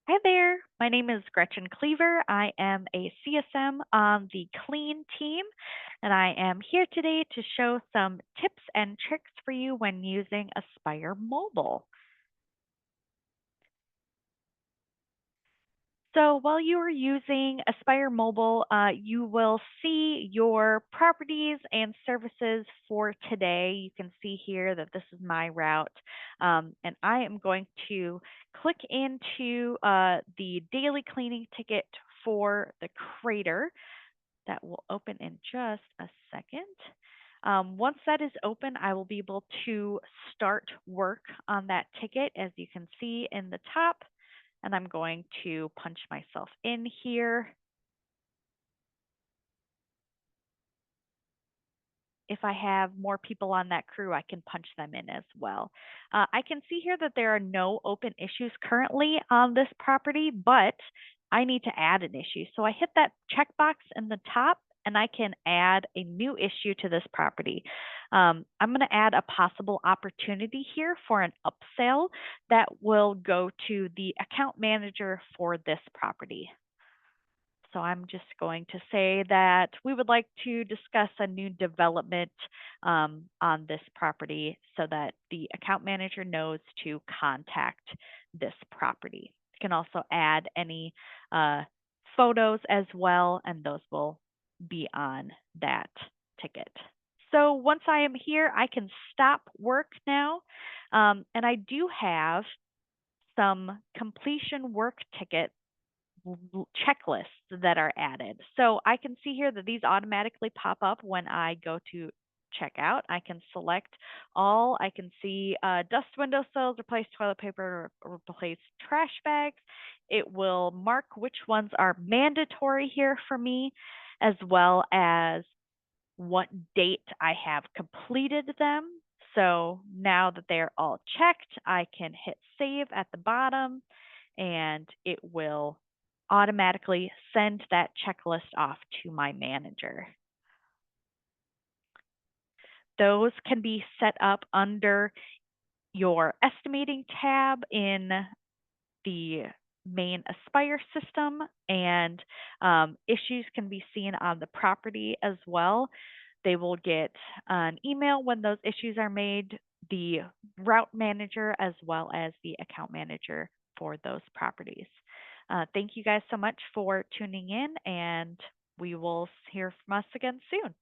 Hi there. My name is Gretchen Kliewer. I am a CSM on the Clean team, and I am here today to show some tips and tricks for you when using Aspire Mobile. So while you are using Aspire Mobile, you will see your properties and services for today. You can see here that this is my route, and I am going to click into the daily cleaning ticket for the crater. That will open in just a second. Once that is open, I will be able to start work on that ticket, as you can see in the top. And I'm going to punch myself in here. If I have more people on that crew, I can punch them in as well. I can see here that there are no open issues currently on this property, but I need to add an issue. So I hit that checkbox in the top and I can add a new issue to this property. I'm going to add a possible opportunity here for an upsell that will go to the account manager for this property. So I'm just going to say that we would like to discuss a new development on this property so that the account manager knows to contact this property. You can also add any photos as well, and those will be on that ticket. So once I am here, I can stop work now, and I do have some completion work tickets checklists that are added. So I can see here that these automatically pop up when I go to check out. I can select all. I can see dust windowsills, replace toilet paper, or replace trash bags. It will mark which ones are mandatory here for me, as well as what date I have completed them. So now that they're all checked, I can hit save at the bottom and it will automatically send that checklist off to my manager. Those can be set up under your estimating tab in the main Aspire system, and issues can be seen on the property as well. They will get an email when those issues are made, the route manager as well as the account manager for those properties. Thank you guys so much for tuning in, and we will hear from us again soon.